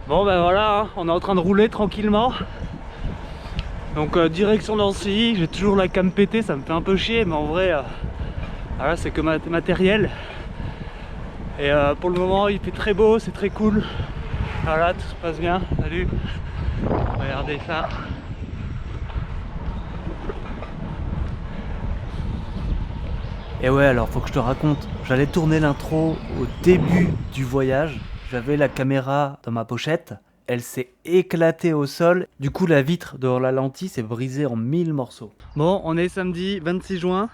Bon ben voilà, hein, on est en train de rouler tranquillement. Donc direction Nancy, j'ai toujours la cam pétée, ça me fait un peu chier, mais en vrai, voilà, c'est que matériel. Et pour le moment il fait très beau, c'est très cool. Voilà, tout se passe bien, salut. Regardez ça. Et ouais, alors faut que je te raconte, j'allais tourner l'intro au début du voyage, j'avais la caméra dans ma pochette, elle s'est éclatée au sol, du coup la vitre de la lentille s'est brisée en 1000 morceaux. Bon, on est samedi 26 juin,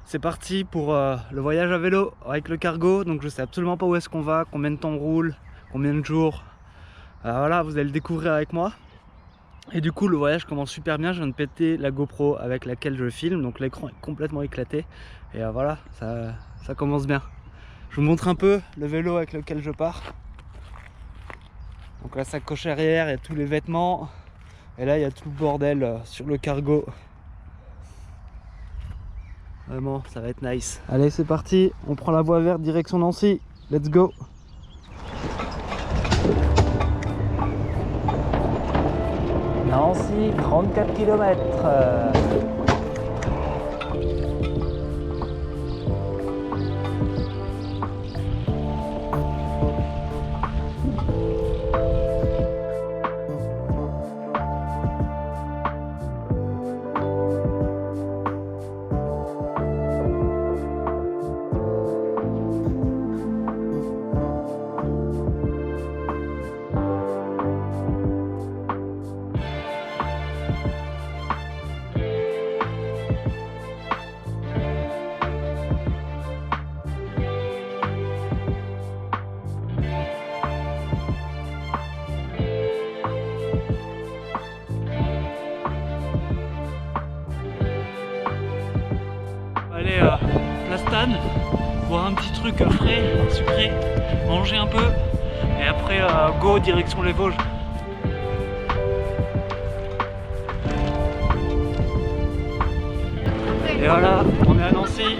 c'est parti pour le voyage à vélo avec le cargo, donc je sais absolument pas où est-ce qu'on va, combien de temps on roule, combien de jours, voilà, vous allez le découvrir avec moi. Et du coup le voyage commence super bien, je viens de péter la GoPro avec laquelle je filme, donc l'écran est complètement éclaté. Et voilà, ça commence bien. Je vous montre un peu le vélo avec lequel je pars. Donc la sacoche arrière, il y a tous les vêtements. Et là il y a tout le bordel sur le cargo. Vraiment, ça va être nice. Allez c'est parti, on prend la voie verte direction Nancy. Let's go. Nancy, 34 km. Aller Plastane, boire un petit truc frais, sucré, manger un peu et après go direction les Vosges. Et voilà, on est à Nancy.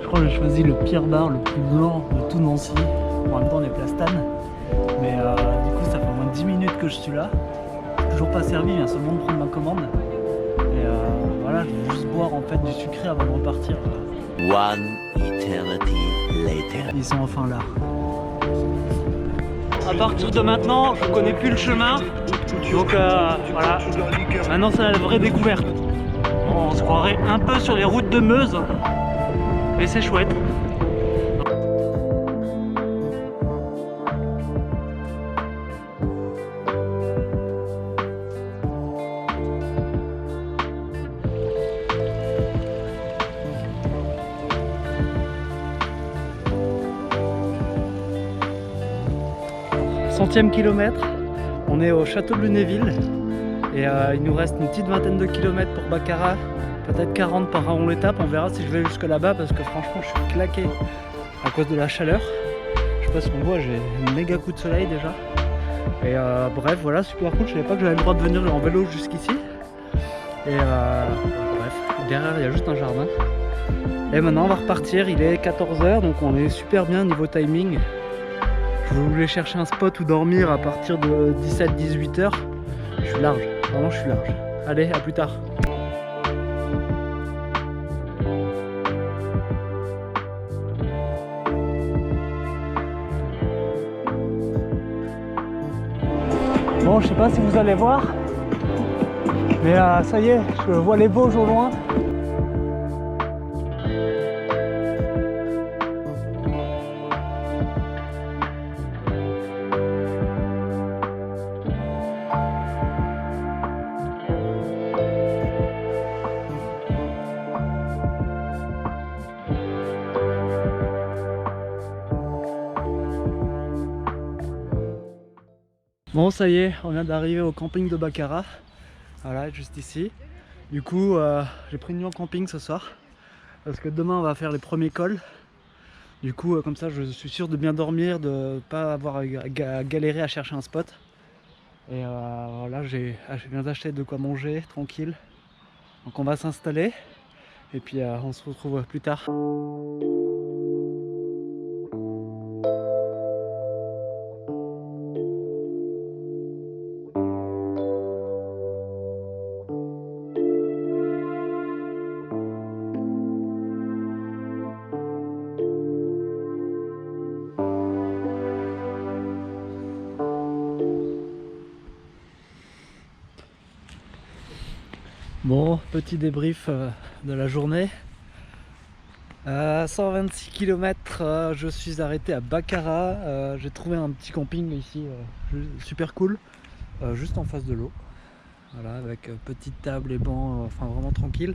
Je crois que j'ai choisi le pire bar, le plus blanc de tout Nancy. En même temps on est Plastane. Mais du coup ça fait au moins 10 minutes que je suis là. Toujours pas servi, il vient seulement de prendre ma commande. Et voilà, je vais juste boire en fait du sucré avant de repartir. One eternity later. Ils sont enfin là. À partir de maintenant, je connais plus le chemin. Donc voilà, maintenant c'est la vraie découverte. On se croirait un peu sur les routes de Meuse, mais c'est chouette. Centième kilomètre, on est au château de Lunéville et il nous reste une petite vingtaine de kilomètres pour Baccarat, peut-être 40 par on l'étape, on verra si je vais jusque là-bas parce que franchement je suis claqué à cause de la chaleur. Je sais pas si on voit, j'ai un méga coup de soleil déjà. Et bref, voilà, super cool, je savais pas que j'avais le droit de venir en vélo jusqu'ici. Et bref, derrière il y a juste un jardin. Et maintenant on va repartir, il est 14 h donc on est super bien niveau timing. Je voulais chercher un spot où dormir à partir de 17-18 h. Je suis large, vraiment je suis large. Allez, à plus tard. Bon, je sais pas si vous allez voir, mais ça y est, je vois les Vosges au loin. Bon ça y est, on vient d'arriver au camping de Baccarat. Voilà, juste ici. Du coup, j'ai pris une nuit en camping ce soir. Parce que demain on va faire les premiers cols. Du coup, comme ça je suis sûr de bien dormir, de pas avoir à galérer à chercher un spot. Et voilà, je viens d'acheter de quoi manger, tranquille. Donc on va s'installer. Et puis on se retrouve plus tard. Bon, petit débrief de la journée. À 126 km, je suis arrêté à Baccarat. J'ai trouvé un petit camping ici, super cool, juste en face de l'eau. Voilà, avec petite table et banc, enfin vraiment tranquille.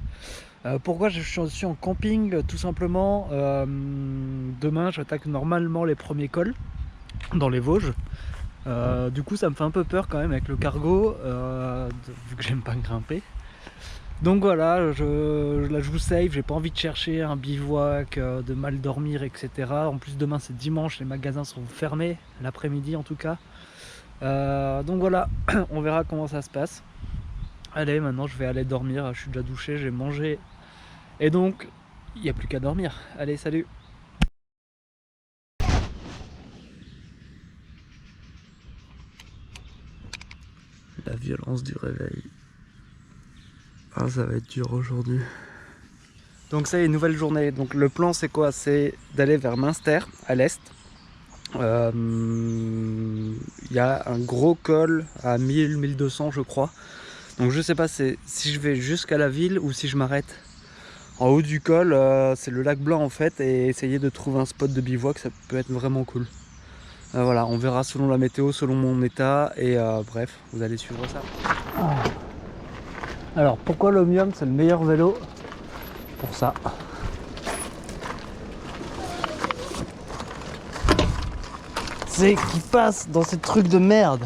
Pourquoi je suis en camping? Tout simplement, demain j'attaque normalement les premiers cols dans les Vosges. Du coup ça me fait un peu peur quand même avec le cargo, vu que j'aime pas grimper. Donc voilà, là je joue safe, j'ai pas envie de chercher un bivouac, de mal dormir, etc. En plus demain c'est dimanche, les magasins sont fermés, l'après-midi en tout cas. Donc voilà, on verra comment ça se passe. Allez, maintenant je vais aller dormir, je suis déjà douché, j'ai mangé. Et donc, il n'y a plus qu'à dormir. Allez, salut! La violence du réveil. Ah, ça va être dur aujourd'hui. Donc ça y est, nouvelle journée. Donc le plan c'est quoi? C'est d'aller vers Münster, à l'est. Il y a un gros col à 1000-1200 je crois. Donc je sais pas si je vais jusqu'à la ville ou si je m'arrête. En haut du col, c'est le lac Blanc en fait, et essayer de trouver un spot de bivouac, ça peut être vraiment cool. Voilà, on verra selon la météo, selon mon état, et bref, vous allez suivre ça. Alors pourquoi l'Omnium c'est le meilleur vélo? Pour ça. C'est qu'il passe dans ces trucs de merde.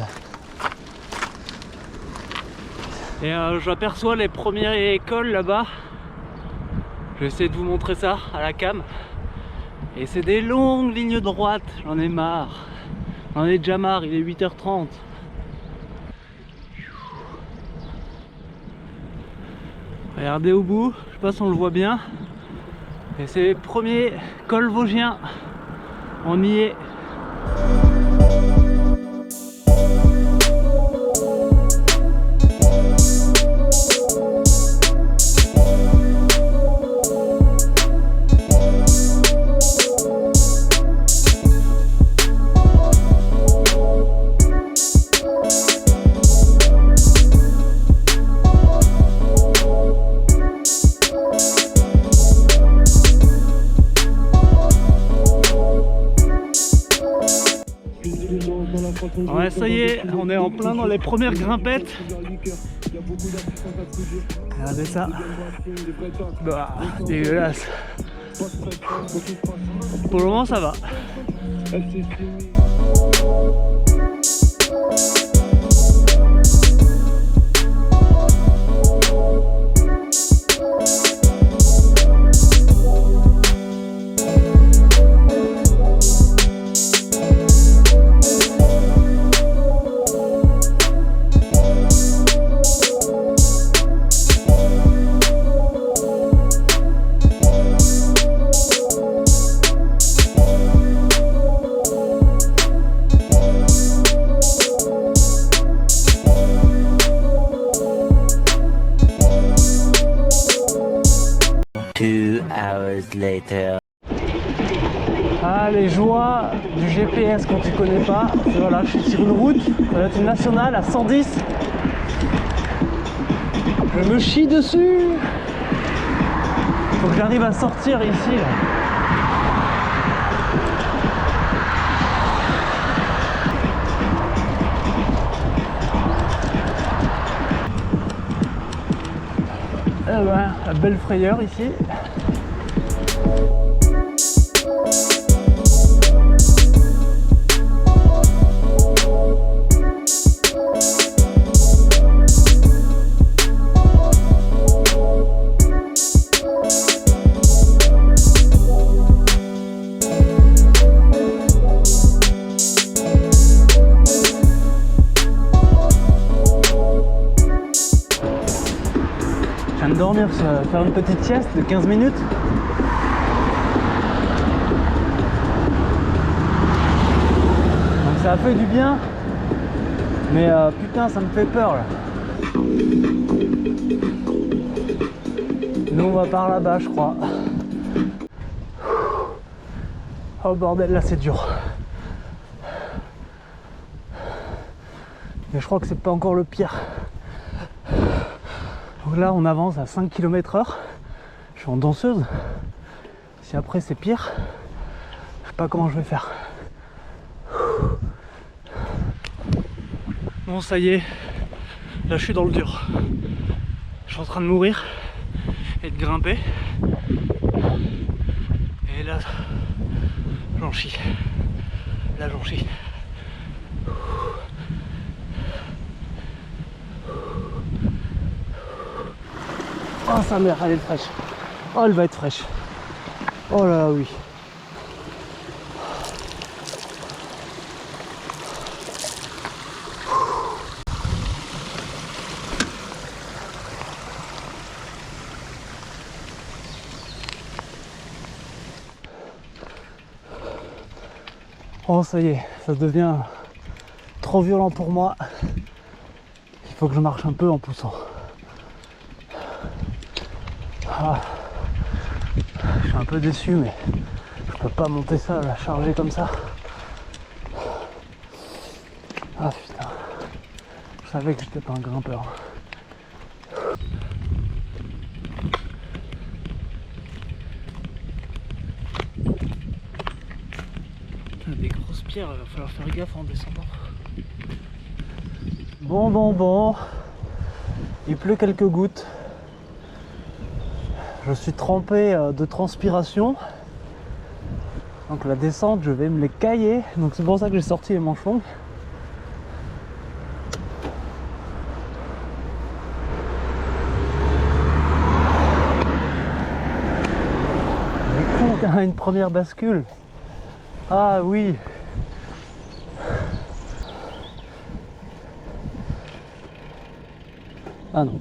Et j'aperçois les premiers cols là-bas. Je vais essayer de vous montrer ça à la cam. Et c'est des longues lignes droites, j'en ai marre. J'en ai déjà marre, il est 8h30. Regardez au bout, je sais pas si on le voit bien. Et c'est les premiers cols vosgiens. On y est. Ouais, ça y est, on est en plein dans les premières grimpettes. Regardez ça. Bah, dégueulasse. Pour le moment, ça va. Later. Ah, les joies du GPS quand tu connais pas. Voilà, je suis sur une route, ça va être une nationale à 110. Je me chie dessus. Faut que j'arrive à sortir ici là. Eh ben, la belle frayeur ici. dormir, faire une petite sieste de 15 minutes. Donc ça a fait du bien, mais putain ça me fait peur là. Nous on va par là-bas je crois. Oh bordel, là c'est dur. Mais je crois que c'est pas encore le pire. Donc là on avance à 5 km/h. Je suis en danseuse. Si après c'est pire, je sais pas comment je vais faire. Bon ça y est, là je suis dans le dur. Je suis en train de mourir et de grimper. Et là, j'en chie. Là j'en chie. Oh sa mère, elle est fraîche. Oh elle va être fraîche. Oh là là oui. Oh ça y est, ça devient trop violent pour moi. Il faut que je marche un peu en poussant. Ah. Je suis un peu déçu mais je peux pas monter ça, la charger comme ça. Ah putain. Je savais que j'étais pas un grimpeur. Des grosses pierres, il va falloir faire gaffe en descendant. Bon. Il pleut quelques gouttes. Je suis trempé de transpiration. Donc la descente, je vais me les cailler. Donc c'est pour ça que j'ai sorti les manches longues. Mais con, on a une première bascule. Ah oui. Ah non.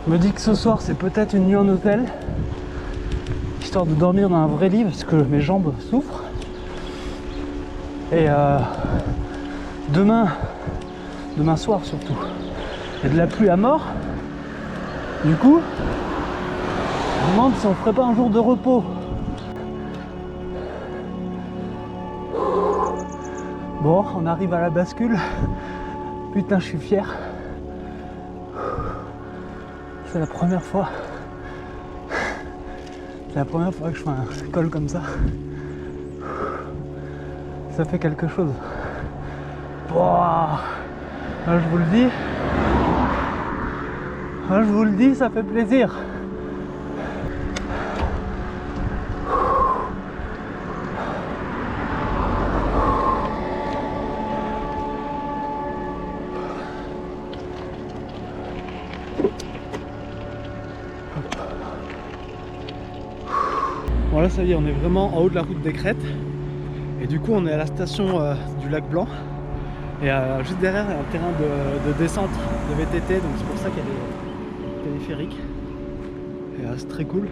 Je me dis que ce soir c'est peut-être une nuit en hôtel, histoire de dormir dans un vrai lit parce que mes jambes souffrent. Et demain soir surtout, il y a de la pluie à mort. Du coup, je me demande si on ferait pas un jour de repos. Bon, on arrive à la bascule. Putain, je suis fier. C'est la première fois. C'est la première fois que je fais un col comme ça. Ça fait quelque chose. Là, je vous le dis. Là, je vous le dis, ça fait plaisir. Bon là ça y est, on est vraiment en haut de la route des Crêtes. Et du coup on est à la station du lac Blanc. Et juste derrière il y a un terrain de descente de VTT. Donc c'est pour ça qu'il y a des téléphériques. Et c'est très cool.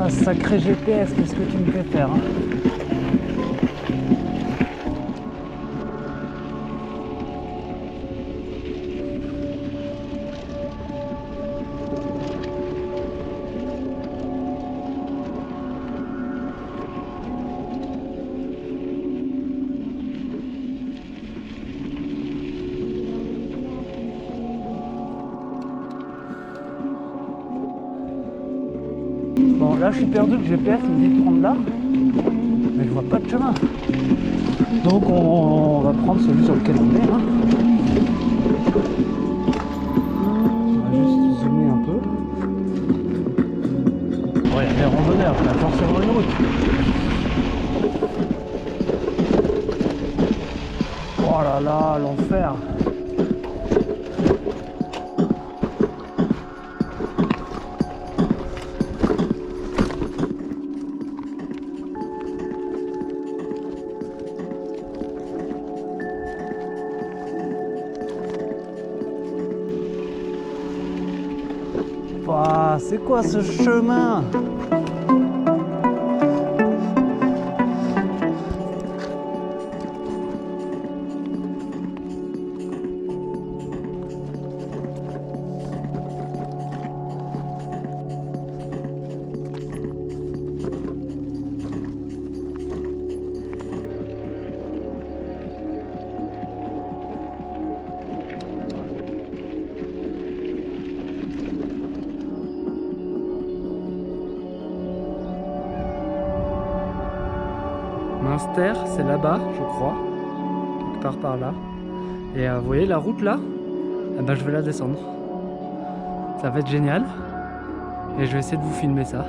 Ah, sacré GPS, qu'est-ce que tu me fais faire hein? Bon, là je suis perdu, le GPS il me dit de prendre là, mais je vois pas de chemin. Donc on va prendre celui sur lequel on est. Hein. On va juste zoomer un peu. Bon, il y a des randonneurs, il y a forcément une route. Oh là là, l'enfer. Ouah, c'est quoi ce chemin? Münster, c'est là-bas, je crois, quelque part par là. Et vous voyez la route là, eh ben, je vais la descendre. Ça va être génial. Et je vais essayer de vous filmer ça.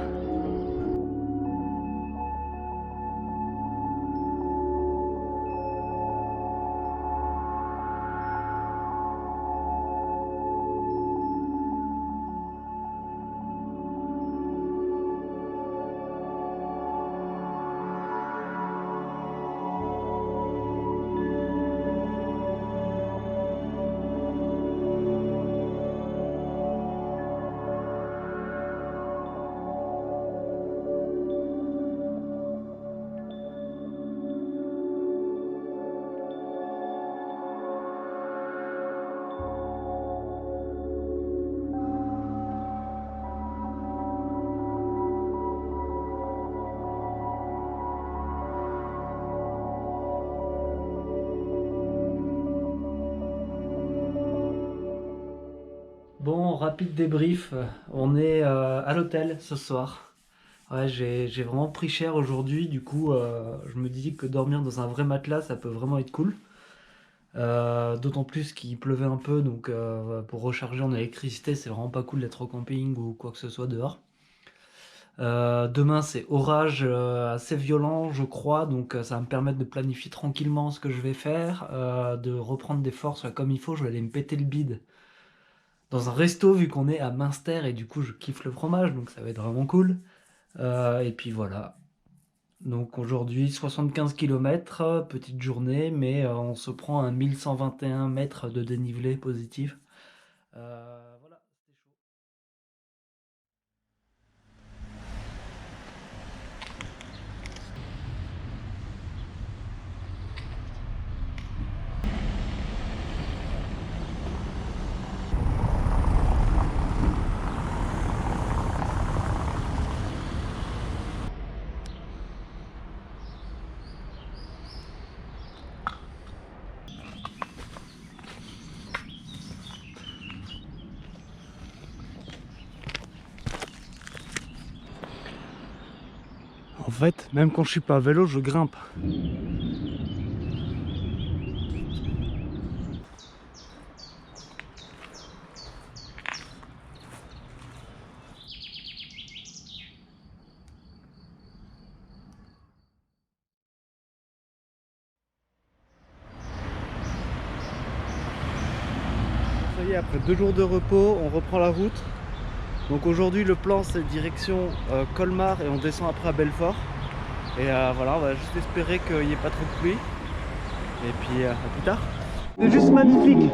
Bon, rapide débrief, on est à l'hôtel ce soir. Ouais, j'ai vraiment pris cher aujourd'hui, du coup je me dis que dormir dans un vrai matelas ça peut vraiment être cool. D'autant plus qu'il pleuvait un peu, donc pour recharger en électricité c'est vraiment pas cool d'être au camping ou quoi que ce soit dehors. Demain c'est orage assez violent je crois, donc ça va me permettre de planifier tranquillement ce que je vais faire, de reprendre des forces comme il faut. Je vais aller me péter le bide dans un resto vu qu'on est à Münster et du coup je kiffe le fromage donc ça va être vraiment cool. Et puis voilà. Donc aujourd'hui 75 km, petite journée, mais on se prend un 1121 mètres de dénivelé positif. Voilà, c'est chaud. En fait, même quand je suis pas à vélo, je grimpe. Ça y est, après 2 jours de repos, on reprend la route. Donc aujourd'hui le plan c'est direction Colmar et on descend après à Belfort. Et voilà, on va juste espérer qu'il n'y ait pas trop de pluie. Et puis à plus tard. C'est juste magnifique.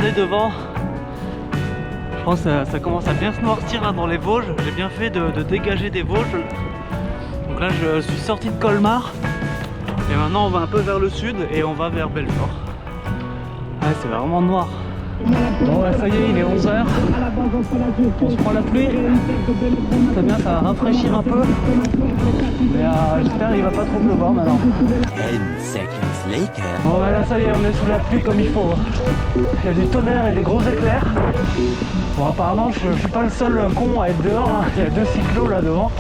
regardez devant. Je pense que ça commence à bien se noircir hein, dans les Vosges. J'ai bien fait de dégager des Vosges. Donc là je suis sorti de Colmar. Et maintenant on va un peu vers le sud et on va vers Belfort. Ouais, c'est vraiment noir. Bon ouais, ça y est, il est 11h. On se prend la pluie. C'est bien, ça va rafraîchir un peu. Mais j'espère qu'il va pas trop pleuvoir maintenant. 10 seconds later. Bon ouais, là ça y est, on est sous la pluie comme il faut. Il y a du tonnerre et des gros éclairs. Bon apparemment je suis pas le seul con à être dehors hein. Il y a 2 cyclos là devant.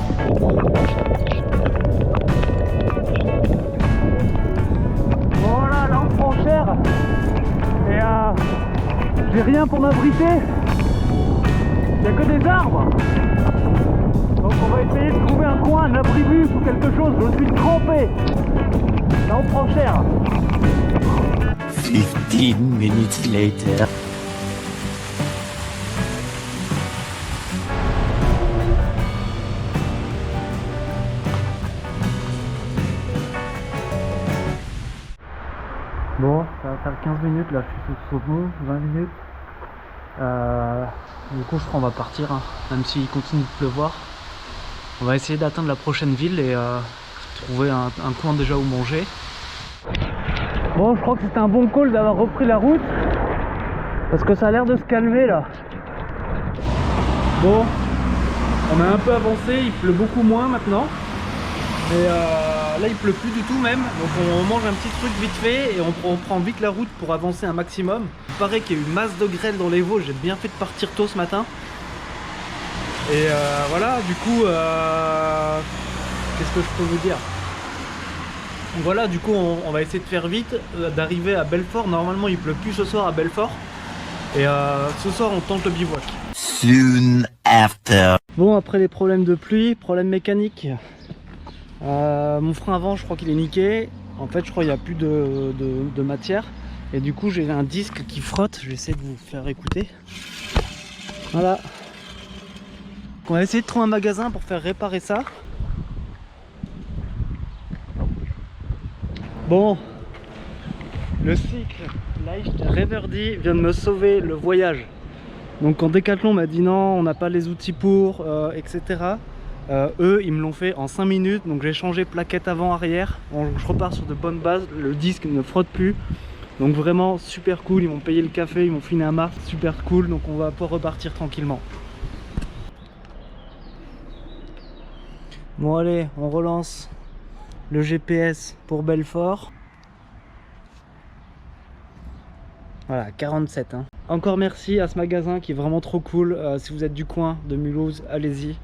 Voilà, là on prend cher. Et j'ai rien pour m'abriter. Il n'y a que des arbres. Donc on va essayer de trouver un coin, un abribus ou quelque chose. Je suis trempé. Là on prend cher. 15 minutes later. Bon, ça va faire 15 minutes là, je suis sous bon, 20 minutes. Du coup je crois qu'on va partir, hein, même s'il continue de pleuvoir. On va essayer d'atteindre la prochaine ville et trouver un coin déjà où manger. Bon, je crois que c'était un bon call d'avoir repris la route. Parce que ça a l'air de se calmer là. Bon, on a un peu avancé, il pleut beaucoup moins maintenant. Et là il pleut plus du tout même, donc on mange un petit truc vite fait et on prend vite la route pour avancer un maximum. Il paraît qu'il y a eu une masse de grêle dans les Vosges, j'ai bien fait de partir tôt ce matin. Et voilà, du coup, qu'est-ce que je peux vous dire? Donc voilà, du coup on va essayer de faire vite, d'arriver à Belfort. Normalement il pleut plus ce soir à Belfort. Et ce soir on tente le bivouac. Soon after. Bon, après les problèmes de pluie, problèmes mécaniques. Mon frein avant je crois qu'il est niqué. En fait je crois qu'il n'y a plus de matière. Et du coup j'ai un disque qui frotte. Je vais essayer de vous faire écouter. Voilà. On va essayer de trouver un magasin pour faire réparer ça. Bon, le cycle Leicht Reverdy vient de me sauver le voyage. Donc quand Decathlon m'a dit non, on n'a pas les outils pour, etc. Eux ils me l'ont fait en 5 minutes. Donc j'ai changé plaquette avant arrière. Bon, je repars sur de bonnes bases. Le disque ne frotte plus. Donc vraiment super cool. Ils m'ont payé le café, ils m'ont filé un marque, super cool. Donc on va pouvoir repartir tranquillement. Bon allez, on relance le GPS pour Belfort. Voilà, 47 hein. Encore merci à ce magasin qui est vraiment trop cool. Si vous êtes du coin de Mulhouse, allez-y.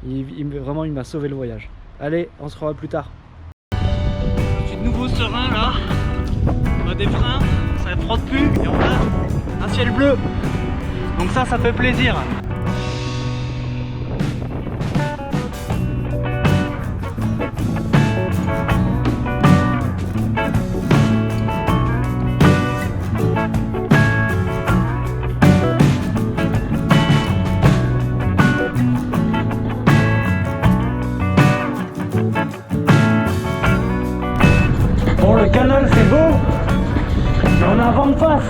Vraiment il m'a sauvé le voyage. Allez, on se revoit plus tard. Je suis de nouveau serein là. On a des freins, ça ne frotte plus et on a un ciel bleu. Donc ça fait plaisir. Bon, le canal c'est beau, mais on a un vent de face.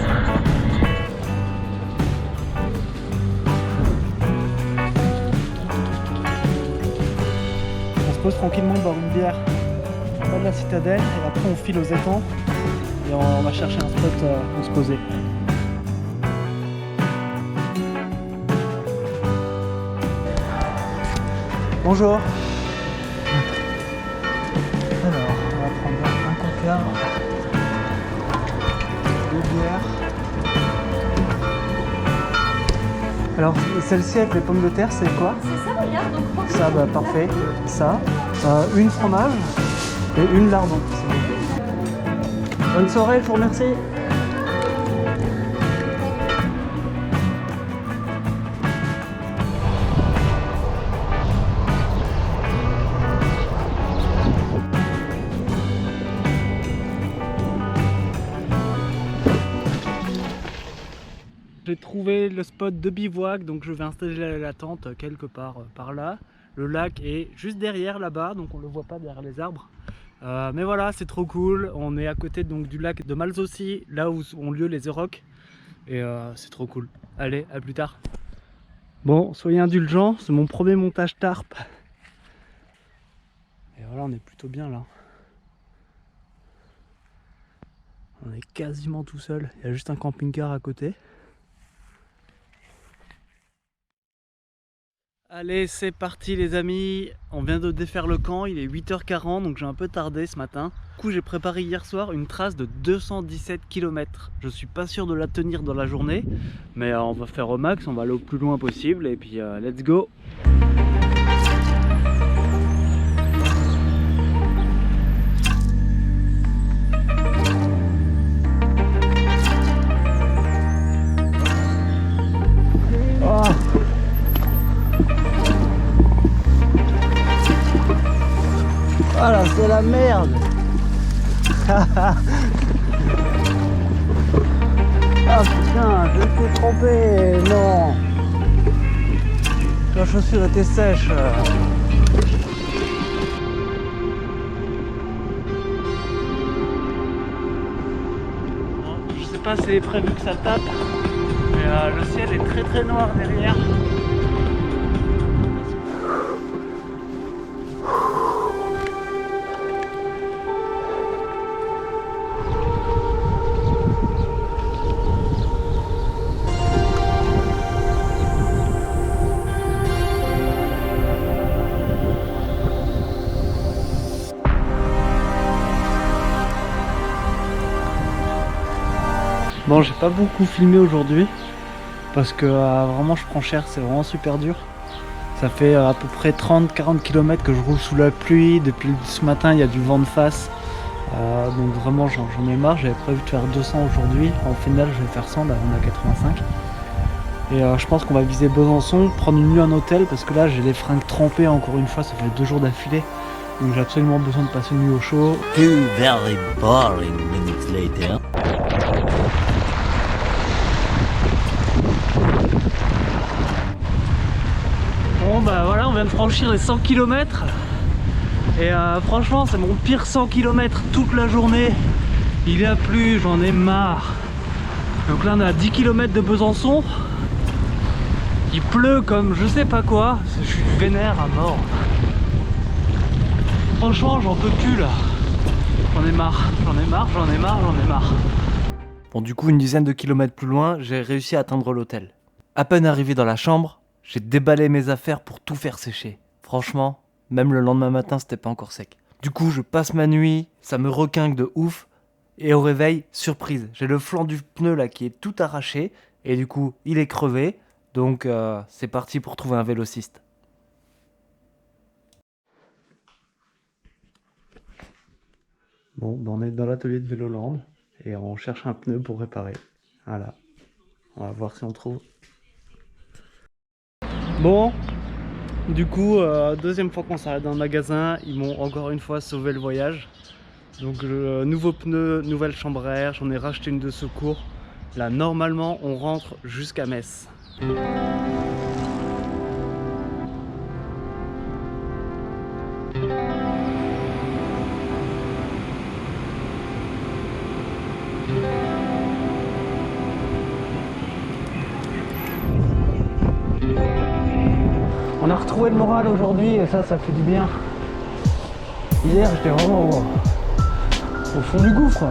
On se pose tranquillement dans une bière près de la citadelle et après on file aux étangs et on va chercher un spot où se poser. Bonjour. Alors, on va prendre un coca, 2 bières. Alors, celle-ci avec les pommes de terre, c'est quoi? C'est ça, regarde, donc prends Ça, bah parfait. Ça, une fromage et une lardon. Bonne soirée, je vous remercie. J'ai trouvé le spot de bivouac, donc je vais installer la tente quelque part par là. Le lac est juste derrière là-bas, donc on le voit pas derrière les arbres. Mais voilà, c'est trop cool. On est à côté donc du lac de Malzossi, là où ont lieu les Eurocs. Et c'est trop cool. Allez, à plus tard. Bon, soyez indulgents, c'est mon premier montage tarp. Et voilà, on est plutôt bien là. On est quasiment tout seul. Il y a juste un camping-car à côté. Allez, c'est parti les amis. On vient de défaire le camp, il est 8h40, donc j'ai un peu tardé ce matin. Du coup, j'ai préparé hier soir une trace de 217 km. Je suis pas sûr de la tenir dans la journée, mais on va faire au max, on va aller au plus loin possible et puis let's go. Voilà, c'est la merde. Ah putain, je me suis trompé. Non, la chaussure était sèche. Je sais pas si c'est prévu que ça tape, mais le ciel est très très noir derrière. Bon, j'ai pas beaucoup filmé aujourd'hui parce que vraiment je prends cher, c'est vraiment super dur. Ça fait à peu près 30-40 km que je roule sous la pluie. Depuis ce matin, il y a du vent de face. Donc vraiment j'en ai marre. J'avais prévu de faire 200 aujourd'hui. En final, je vais faire 100, là on a 85. Et je pense qu'on va viser Besançon, prendre une nuit en hôtel parce que là j'ai les fringues trempées encore une fois, ça fait 2 jours d'affilée. Donc j'ai absolument besoin de passer une nuit au chaud. 2 very boring minutes later. Bon bah voilà, on vient de franchir les 100 km. Et franchement c'est mon pire 100 km toute la journée. Il a plu, j'en ai marre. Donc là on est à 10 km de Besançon. Il pleut comme je sais pas quoi. Je suis vénère à mort. Franchement j'en peux plus là. J'en ai marre, j'en ai marre, j'en ai marre, j'en ai marre. Bon du coup une dizaine de kilomètres plus loin, j'ai réussi à atteindre l'hôtel. À peine arrivé dans la chambre, j'ai déballé mes affaires pour tout faire sécher. Franchement, même le lendemain matin, c'était pas encore sec. Du coup, je passe ma nuit, ça me requinque de ouf. Et au réveil, surprise, j'ai le flanc du pneu là qui est tout arraché. Et du coup, il est crevé. Donc, c'est parti pour trouver un vélociste. Bon, on est dans l'atelier de Véloland. Et on cherche un pneu pour réparer. Voilà. On va voir si on trouve. Bon, du coup, deuxième fois qu'on s'arrête dans le magasin, ils m'ont encore une fois sauvé le voyage. Donc nouveau pneu, nouvelle chambre à air, j'en ai racheté une de secours. Là normalement on rentre jusqu'à Metz. On a retrouvé le moral aujourd'hui et ça fait du bien. Hier j'étais vraiment au fond du gouffre.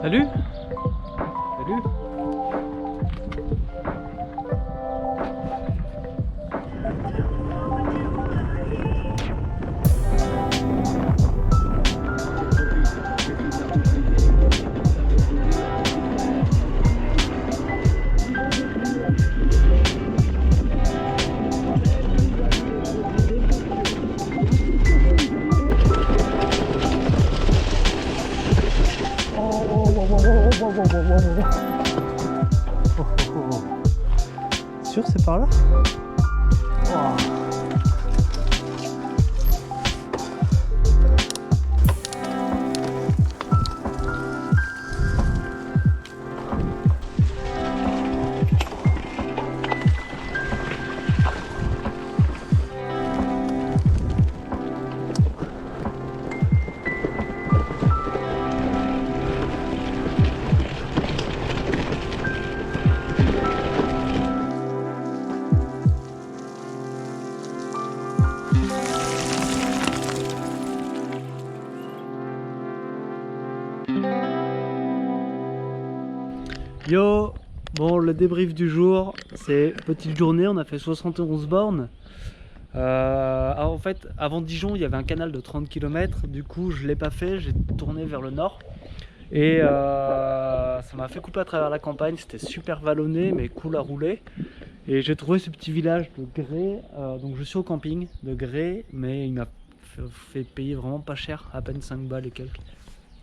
Salut. Salut. Sûr c'est par là? Wow. Yo, bon le débrief du jour, c'est petite journée, on a fait 71 bornes. En fait, avant Dijon, il y avait un canal de 30 km, du coup je l'ai pas fait, j'ai tourné vers le nord. Et ça m'a fait couper à travers la campagne, c'était super vallonné mais cool à rouler. Et j'ai trouvé ce petit village de Gré, donc je suis au camping de Gré, mais il m'a fait payer vraiment pas cher, à peine 5 balles et quelques.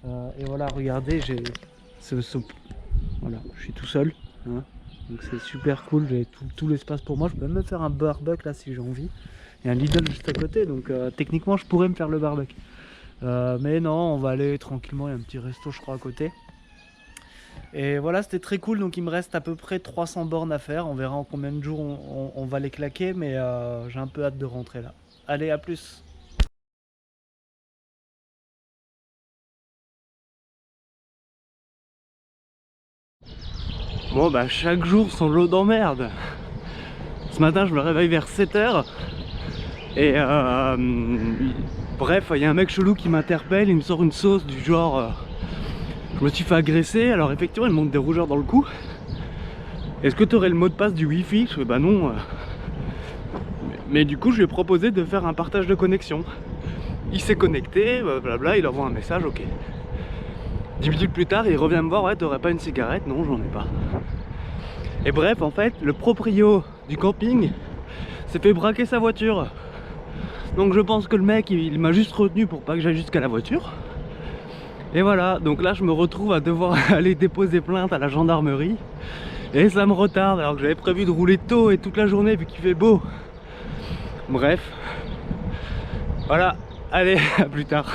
Et voilà, regardez, j'ai voilà, je suis tout seul, hein, donc c'est super cool, j'ai tout l'espace pour moi, je peux même me faire un barbecue là si j'ai envie. Il y a un Lidl juste à côté, donc techniquement je pourrais me faire le barbecue. Mais non, on va aller tranquillement, il y a un petit resto je crois à côté. Et voilà, c'était très cool, donc il me reste à peu près 300 bornes à faire, on verra en combien de jours on va les claquer, mais j'ai un peu hâte de rentrer là. Allez, à plus! Bon bah chaque jour son lot d'emmerde. Ce matin je me réveille vers 7 h et bref, il y a un mec chelou qui m'interpelle, il me sort une sauce du genre je me suis fait agresser, alors effectivement il me montre des rougeurs dans le cou. Est-ce que tu aurais le mot de passe du wifi? Je fais bah non. Mais du coup je lui ai proposé de faire un partage de connexion. Il s'est connecté, blabla, il envoie un message, ok. 10 minutes plus tard il revient me voir, ouais t'aurais pas une cigarette? Non, j'en ai pas. Et bref, en fait, le proprio du camping s'est fait braquer sa voiture. Donc je pense que le mec, il m'a juste retenu pour pas que j'aille jusqu'à la voiture. Et voilà, donc là je me retrouve à devoir aller déposer plainte à la gendarmerie. Et ça me retarde alors que j'avais prévu de rouler tôt et toute la journée vu qu'il fait beau. Bref. Voilà, allez, à plus tard.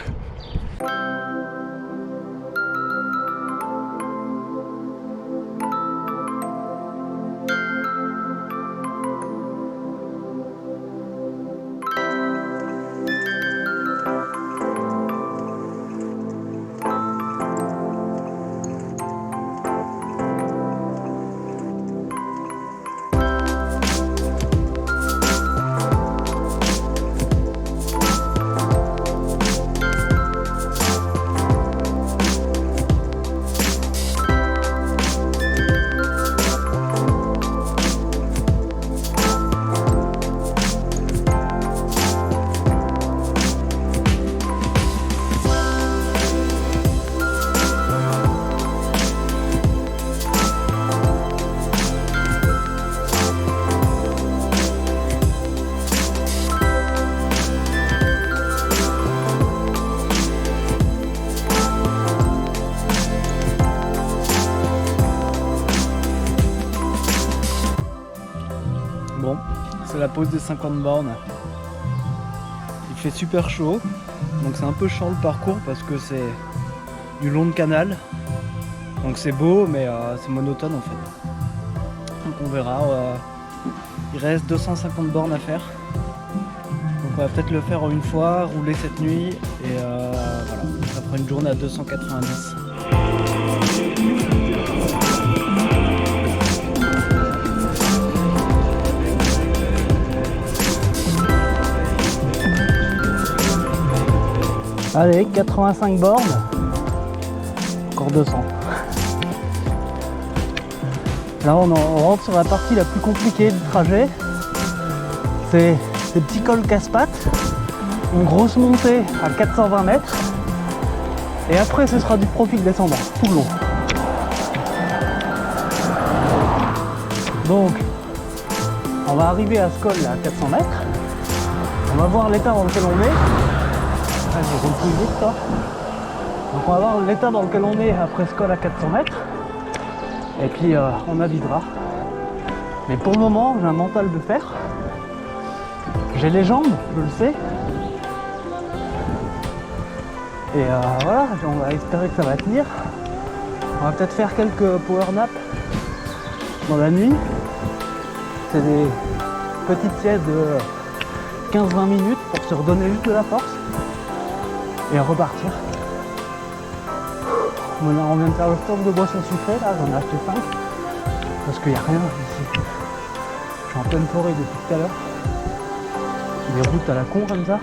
Bon, c'est la pause des 50 bornes. Il fait super chaud, donc c'est un peu chiant le parcours parce que c'est du long de canal. Donc c'est beau, mais c'est monotone en fait. Donc on verra. Il reste 250 bornes à faire. Donc on va peut-être le faire en une fois, rouler cette nuit. Et voilà, ça fera une journée à 290. Allez, 85 bornes, encore 200. Là on rentre sur la partie la plus compliquée du trajet. C'est ces petits cols casse-pattes, une grosse montée à 420 mètres. Et après ce sera du profil descendant, tout le long. Donc, on va arriver à ce col là, à 400 mètres. On va voir l'état dans lequel on est. Je roule plus vite, ça. Donc on va voir l'état dans lequel on est après ce col à 400 mètres. Et puis on naviguera. Mais pour le moment, j'ai un mental de fer. J'ai les jambes, je le sais. Et voilà, on va espérer que ça va tenir. On va peut-être faire quelques power naps dans la nuit. C'est des petites siestes de 15-20 minutes pour se redonner juste de la force et repartir. On vient de faire le stock de boissons sucrées, là j'en ai acheté 5 parce qu'il n'y a rien ici. Je suis en pleine forêt depuis tout à l'heure. Des routes à la con comme ça.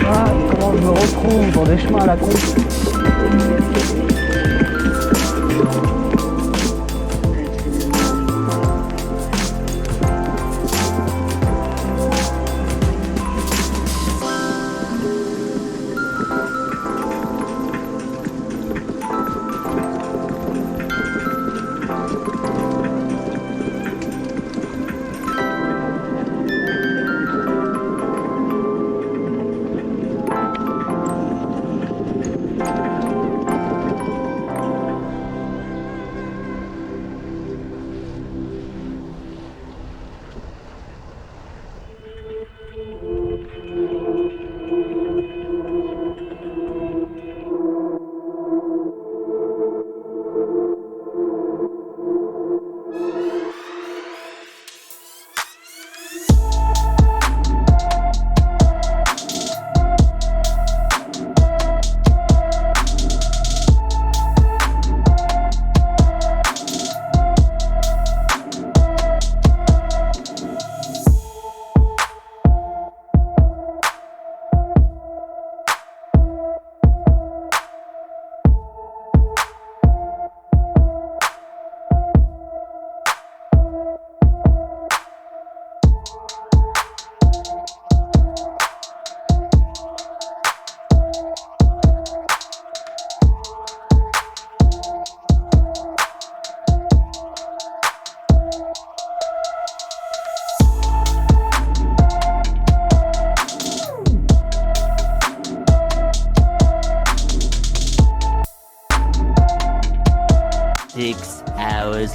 Ah, comment je me retrouve dans des chemins à la con.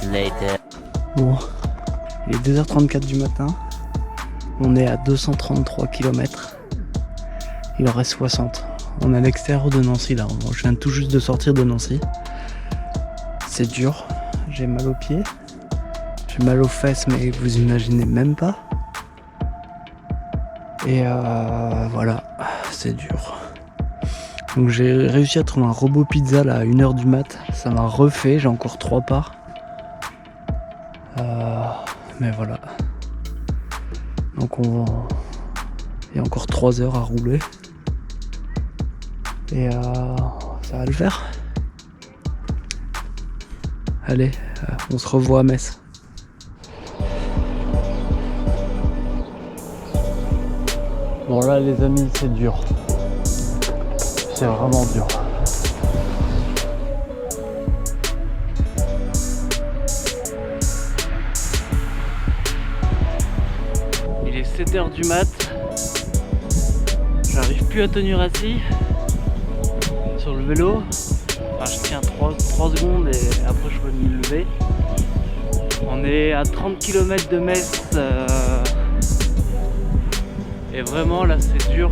Later. Bon, il est 2h34 du matin. On est à 233 km. Il en reste 60. On est à l'extérieur de Nancy là. Je viens tout juste de sortir de Nancy. C'est dur. J'ai mal aux pieds. J'ai mal aux fesses, mais vous imaginez même pas. Et voilà, c'est dur. Donc j'ai réussi à trouver un robot pizza là à 1h du mat. Ça m'a refait, j'ai encore 3 parts. Mais voilà. Donc il y a encore 3 heures à rouler. Et ça va le faire. Allez, on se revoit à Metz. Bon là les amis, c'est dur. C'est vraiment dur. Il est 7h du mat. J'arrive plus à tenir assis sur le vélo. Enfin, je tiens 3 secondes et après je peux me lever. On est à 30 km de Metz. Et vraiment là c'est dur.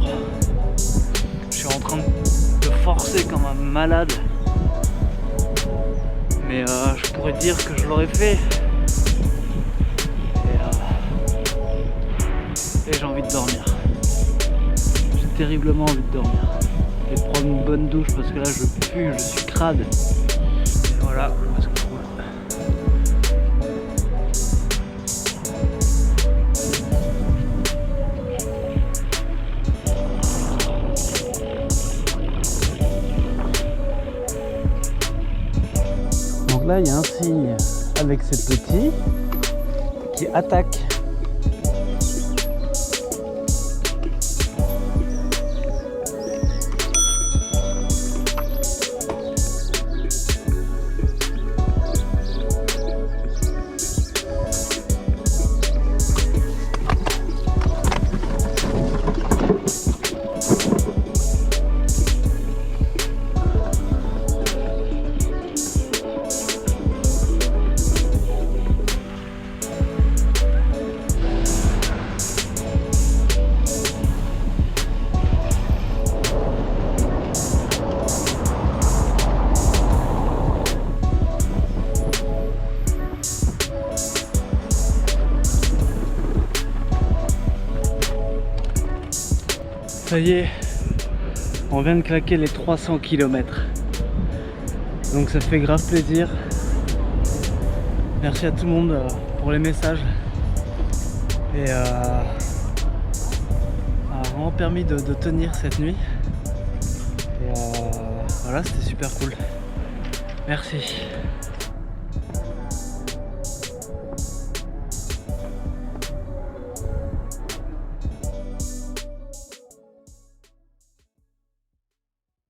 Je suis en train de forcer comme un malade. Mais je pourrais dire que je l'aurais fait. Et j'ai envie de dormir. J'ai terriblement envie de dormir. Et de prendre une bonne douche parce que là je pue, je suis crade. Et voilà, où est-ce qu'on roule. Donc là il y a un signe avec ces petits qui attaquent. Ça y est, on vient de claquer les 300 km. Donc ça fait grave plaisir. Merci à tout le monde pour les messages. Et ça m'a vraiment permis de tenir cette nuit. Et voilà, c'était super cool. Merci.